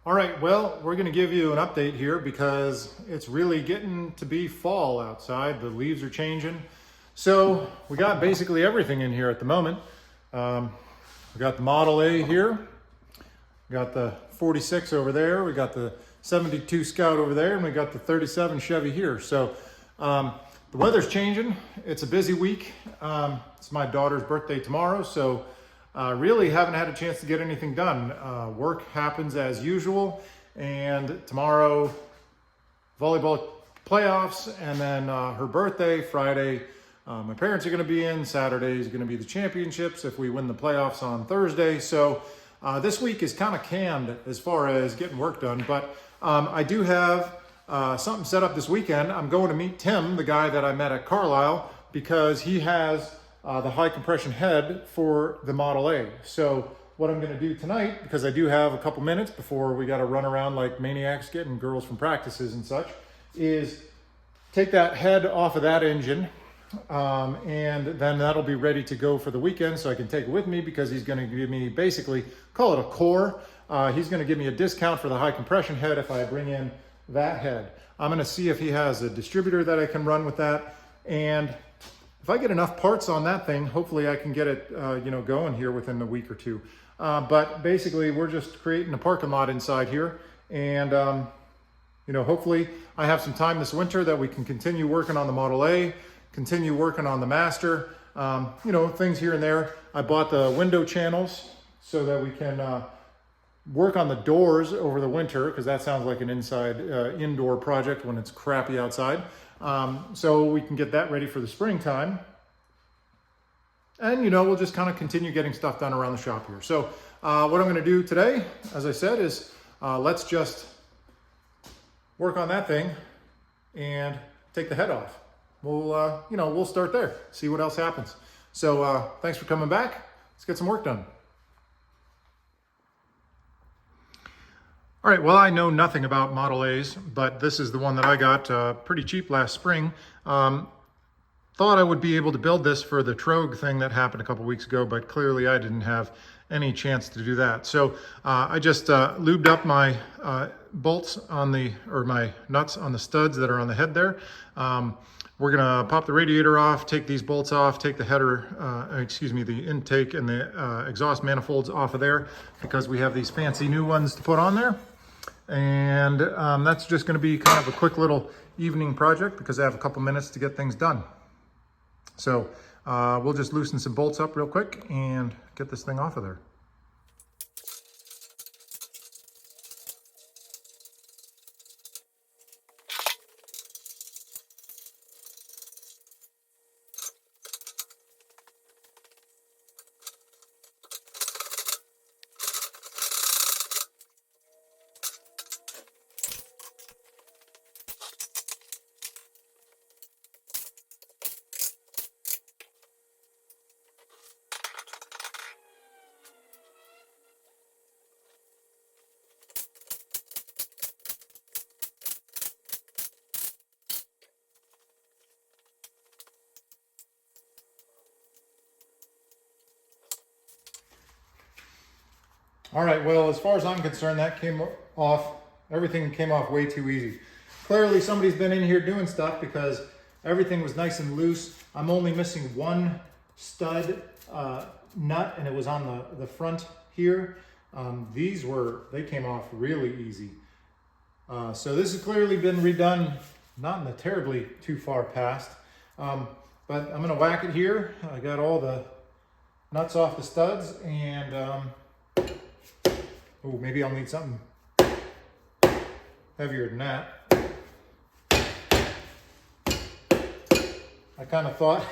All right, well, we're going to give you an update here because it's really getting to be fall outside. The leaves are changing. So we got basically everything in here at the moment. We got the Model A here. We got the 46 over there. We got the 72 Scout over there. And we got the 37 Chevy here. So the weather's changing. It's a busy week. It's my daughter's birthday tomorrow. So really haven't had a chance to get anything done. Work happens as usual, and tomorrow volleyball playoffs, and then her birthday Friday. My parents are going to be in. Saturday is going to be the championships if we win the playoffs on Thursday. So this week is kind of canned as far as getting work done, but I do have something set up this weekend. I'm going to meet Tim, the guy that I met at Carlisle, because he has the high compression head for the Model A. So what I'm going to do tonight, because I do have a couple minutes before we got to run around like maniacs getting girls from practices and such, is take that head off of that engine, and then that'll be ready to go for the weekend, so I can take it with me, because he's going to give me, basically call it a core. He's going to give me a discount for the high compression head if I bring in that head. I'm going to see if he has a distributor that I can run with that, and if I get enough parts on that thing, hopefully I can get it going here within a week or two. But basically we're just creating a parking lot inside here, and hopefully I have some time this winter that we can continue working on the Model A, continue working on the Master, things here and there. I bought the window channels so that we can work on the doors over the winter, because that sounds like an indoor project when it's crappy outside. So we can get that ready for the springtime. And, we'll just kind of continue getting stuff done around the shop here. So what I'm going to do today, as I said, is let's just work on that thing and take the head off. We'll start there, see what else happens. So thanks for coming back. Let's get some work done. All right, well, I know nothing about Model A's, but this is the one that I got pretty cheap last spring. Thought I would be able to build this for the Trogue thing that happened a couple weeks ago, but clearly I didn't have any chance to do that. So I just lubed up my bolts on my nuts on the studs that are on the head there. We're gonna pop the radiator off, take these bolts off, take the header, the intake and the exhaust manifolds off of there, because we have these fancy new ones to put on there. And that's just going to be kind of a quick little evening project, because I have a couple minutes to get things done. So we'll just loosen some bolts up real quick and get this thing off of there. All right, well, as far as I'm concerned, everything came off way too easy. Clearly somebody's been in here doing stuff, because everything was nice and loose. I'm only missing one stud nut, and it was on the front here. They came off really easy. So this has clearly been redone, not in the terribly too far past. But I'm gonna whack it here. I got all the nuts off the studs, and maybe I'll need something heavier than that. I kind of thought,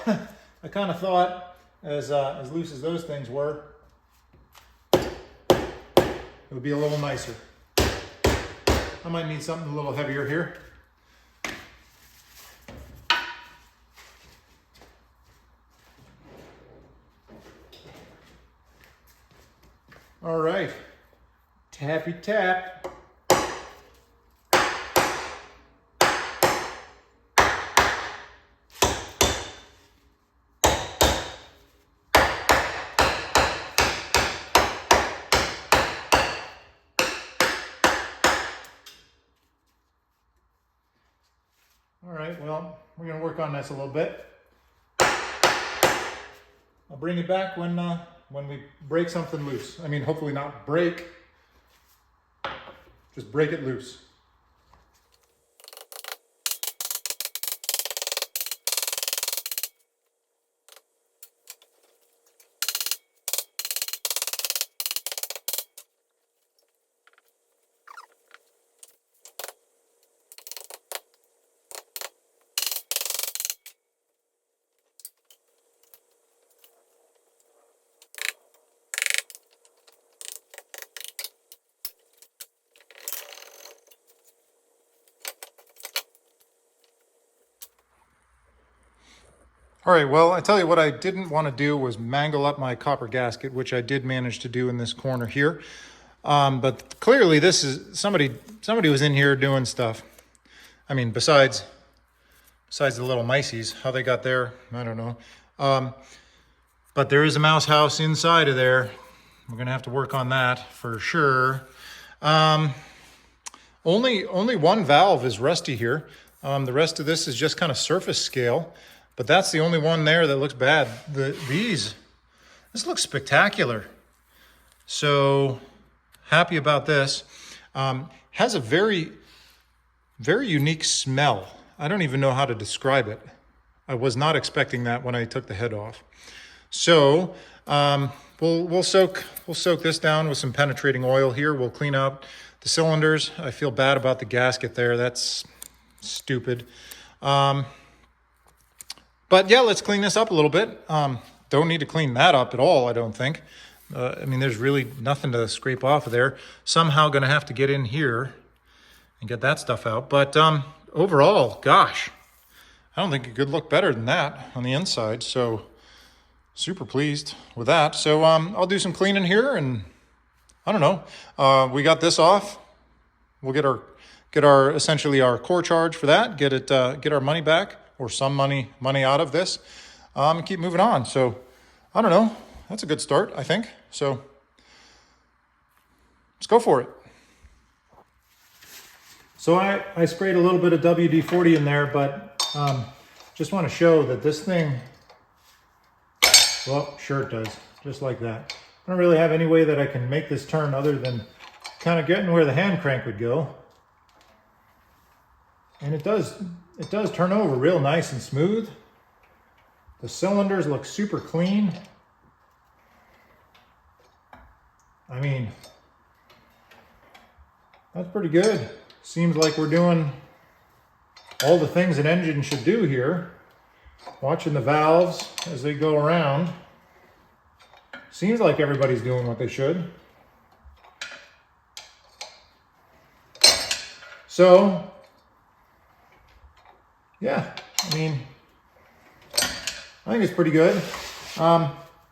as loose as those things were, it would be a little nicer. I might need something a little heavier here. All right. Tappy tap. well, we're gonna work on this a little bit. I'll bring it back when we break something loose. I mean, hopefully not break, just break it loose. All right, well, I tell you what I didn't want to do was mangle up my copper gasket, which I did manage to do in this corner here. But clearly this is, somebody was in here doing stuff. I mean, besides the little miceys, how they got there, I don't know. But there is a mouse house inside of there. We're gonna have to work on that for sure. Only one valve is rusty here. The rest of this is just kind of surface scale. But that's the only one there that looks bad. This looks spectacular. So happy about this. Has a very, very unique smell. I don't even know how to describe it. I was not expecting that when I took the head off. So we'll soak this down with some penetrating oil here. We'll clean up the cylinders. I feel bad about the gasket there. That's stupid. But yeah, let's clean this up a little bit. Don't need to clean that up at all, I don't think. I mean, there's really nothing to scrape off of there. Somehow gonna have to get in here and get that stuff out. But overall, gosh, I don't think it could look better than that on the inside. So super pleased with that. So I'll do some cleaning here, and I don't know. We got this off. We'll get our essentially our core charge for that. Get our money back, or some money out of this, and keep moving on. So I don't know, that's a good start, I think. So let's go for it. So I sprayed a little bit of WD-40 in there, but just want to show that this thing, well, sure it does, just like that. I don't really have any way that I can make this turn other than kind of getting where the hand crank would go. And it does turn over real nice and smooth. The cylinders look super clean. I mean, that's pretty good. Seems like we're doing all the things an engine should do here. Watching the valves as they go around. Seems like everybody's doing what they should. So, yeah, I mean, I think it's pretty good.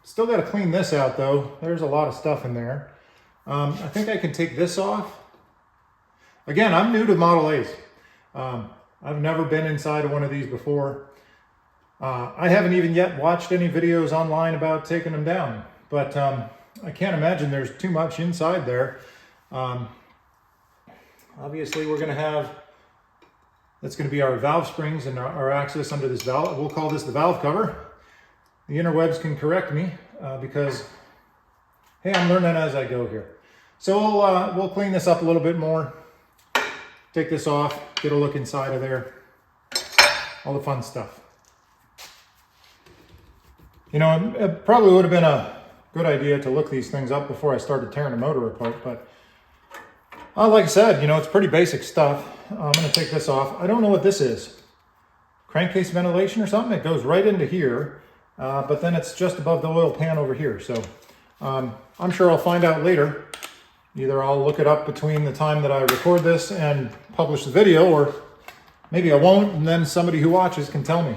Still got to clean this out though. There's a lot of stuff in there. I think I can take this off. Again, I'm new to Model A's. I've never been inside of one of these before. I haven't even yet watched any videos online about taking them down, but I can't imagine there's too much inside there. Obviously we're going to have, that's going to be our valve springs and our access under this valve. We'll call this the valve cover. The interwebs can correct me because, hey, I'm learning as I go here. So we'll clean this up a little bit more. Take this off, get a look inside of there. All the fun stuff. You know, it probably would have been a good idea to look these things up before I started tearing the motor apart, but like I said, you know, it's pretty basic stuff. I'm going to take this off. I don't know what this is. Crankcase ventilation or something? It goes right into here, but then it's just above the oil pan over here. So I'm sure I'll find out later. Either I'll look it up between the time that I record this and publish the video, or maybe I won't, and then somebody who watches can tell me.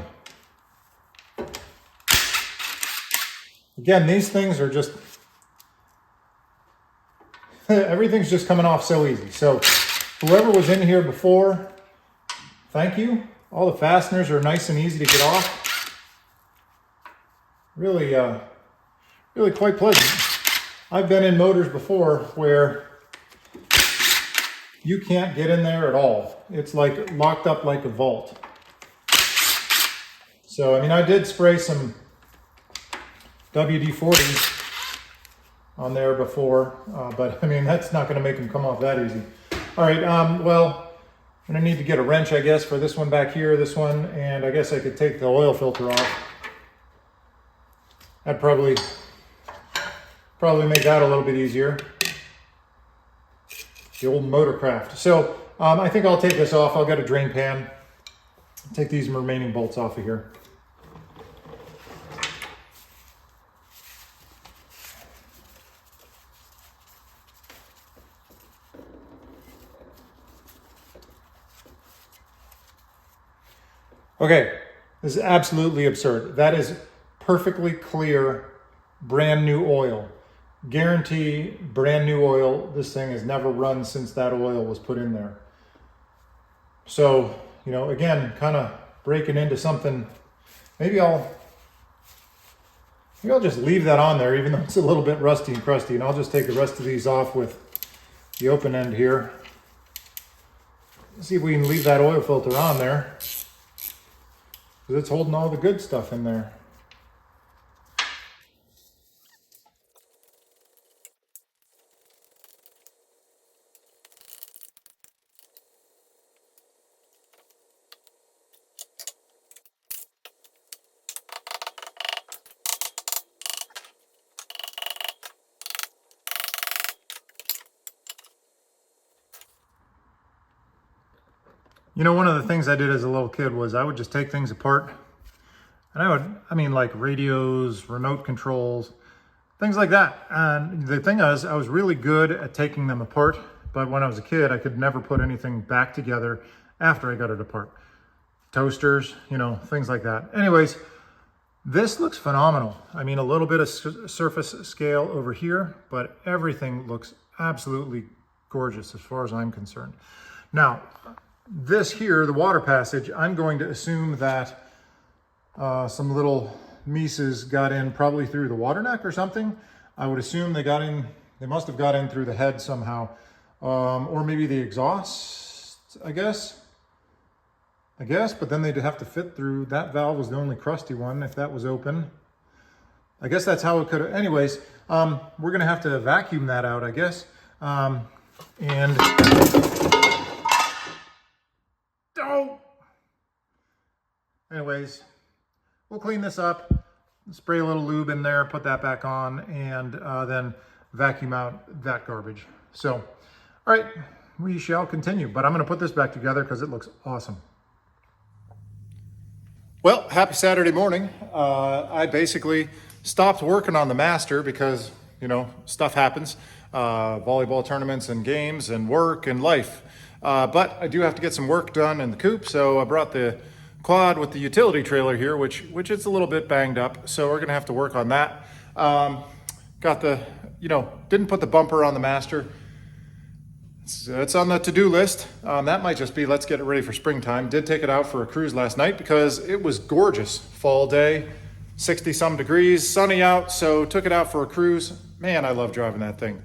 Again, these things are just, everything's just coming off so easy. So whoever was in here before, thank you. All the fasteners are nice and easy to get off. Really, really quite pleasant. I've been in motors before where you can't get in there at all. It's like locked up like a vault. So, I mean, I did spray some WD-40 on there before, but I mean, that's not going to make them come off that easy. All right, well, I'm going to need to get a wrench, I guess, for this one back here, this one, and I guess I could take the oil filter off. That'd probably make that a little bit easier. The old Motorcraft. So I think I'll take this off. I'll get a drain pan, take these remaining bolts off of here. Okay, this is absolutely absurd. That is perfectly clear, brand new oil. Guarantee brand new oil. This thing has never run since that oil was put in there. So, you know, again, kind of breaking into something. Maybe I'll just leave that on there, even though it's a little bit rusty and crusty, and I'll just take the rest of these off with the open end here. Let's see if we can leave that oil filter on there, because it's holding all the good stuff in there. You know, one of the things I did as a little kid was I would just take things apart, and I mean like radios, remote controls, things like that. And the thing is, I was really good at taking them apart, but when I was a kid, I could never put anything back together after I got it apart. Toasters, you know, things like that. Anyways, this looks phenomenal. I mean, a little bit of surface scale over here, but everything looks absolutely gorgeous as far as I'm concerned. Now, this here, the water passage, I'm going to assume that some little Mises got in probably through the water neck or something. I would assume they must have got in through the head somehow. Or maybe the exhaust, I guess, but then they'd have to fit through. That valve was the only crusty one if that was open. I guess that's how it could have, anyways, we're gonna have to vacuum that out, I guess. And anyways, we'll clean this up, spray a little lube in there, put that back on, and then vacuum out that garbage. So, all right, we shall continue, but I'm gonna put this back together because it looks awesome. Well, happy Saturday morning. I basically stopped working on the master because, you know, stuff happens, volleyball tournaments and games and work and life. But I do have to get some work done in the coop, so I brought the quad with the utility trailer here, which is a little bit banged up, so we're gonna have to work on that. Got the, you know, didn't put the bumper on the master. It's on the to-do list. That might just be, let's get it ready for springtime. Did take it out for a cruise last night because it was gorgeous. Fall day, 60 some degrees, sunny out, so took it out for a cruise. Man, I love driving that thing.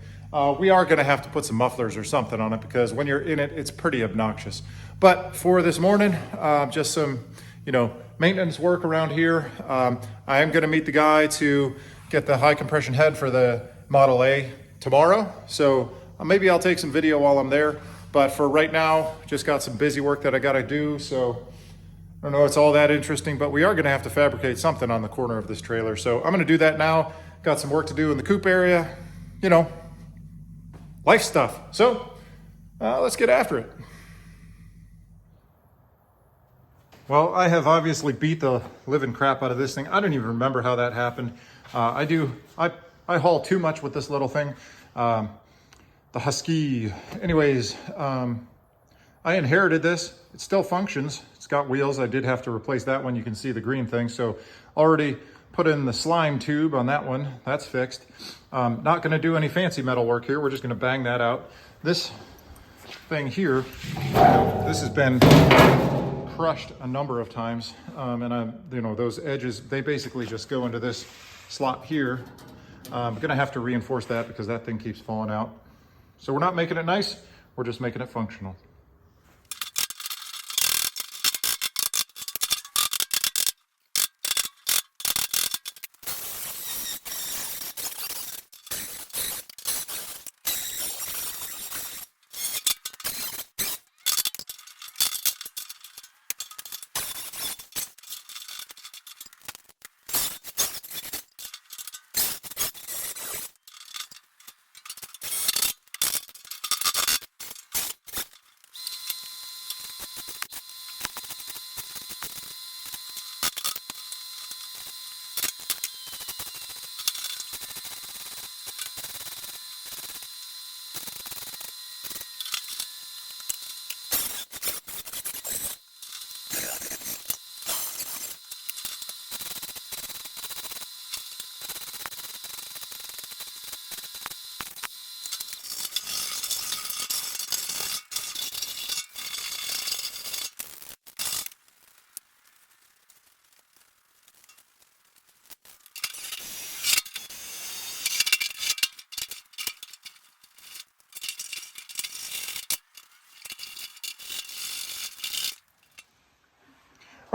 We are gonna have to put some mufflers or something on it because when you're in it, it's pretty obnoxious. But for this morning, just some, you know, maintenance work around here. I am gonna meet the guy to get the high compression head for the Model A tomorrow. So maybe I'll take some video while I'm there. But for right now, just got some busy work that I gotta do. So I don't know if it's all that interesting, but we are gonna have to fabricate something on the corner of this trailer. So I'm gonna do that now. Got some work to do in the coop area, you know, life stuff. So let's get after it. Well, I have obviously beat the living crap out of this thing. I don't even remember how that happened. I haul too much with this little thing. The Husky. Anyways, I inherited this. It still functions. It's got wheels. I did have to replace that one. You can see the green thing. So already put in the slime tube on that one. That's fixed. Not gonna do any fancy metal work here. We're just gonna bang that out. This thing here, this has been crushed a number of times, and you know, those edges, they basically just go into this slot here. I'm gonna have to reinforce that because that thing keeps falling out. So we're not making it nice, we're just making it functional.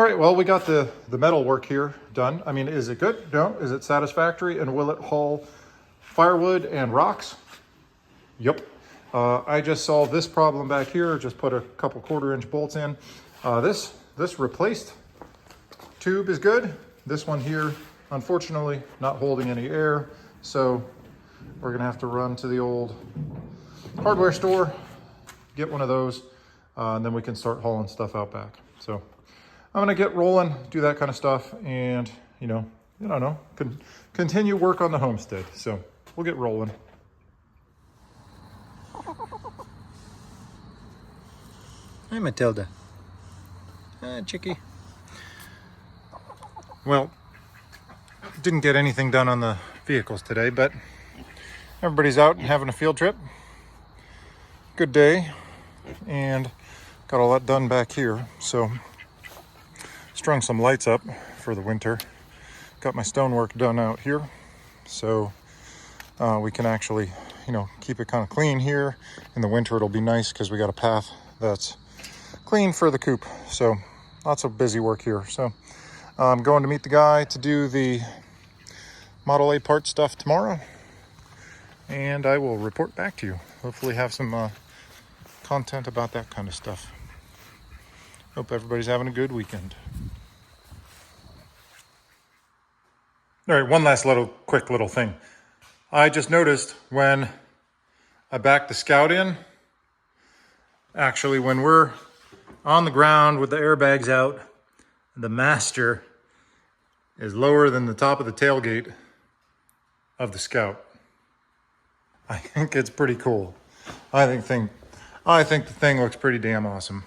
All right, well, we got the metal work here done. I mean, is it good? No. Is it satisfactory? And will it haul firewood and rocks? Yep. I just solved this problem back here. Just put a couple 1/4-inch bolts in. This replaced tube is good. This one here, unfortunately, not holding any air. So we're gonna have to run to the old hardware store, get one of those, and then we can start hauling stuff out back. So I'm gonna get rolling, do that kind of stuff, and I don't know, continue work on the homestead. So we'll get rolling. Hi, Matilda. Hi, Chickie. Well, didn't get anything done on the vehicles today, but everybody's out and having a field trip. Good day, and got a lot done back here. So strung some lights up for the winter. Got my stonework done out here, so we can actually, keep it kind of clean here. In the winter, it'll be nice because we got a path that's clean for the coop. So lots of busy work here. So I'm going to meet the guy to do the Model A part stuff tomorrow, and I will report back to you. Hopefully have some content about that kind of stuff. Hope everybody's having a good weekend. All right, one last quick little thing. I just noticed when I back the Scout in, actually when we're on the ground with the airbags out, the master is lower than the top of the tailgate of the Scout. I think it's pretty cool. I think the thing looks pretty damn awesome.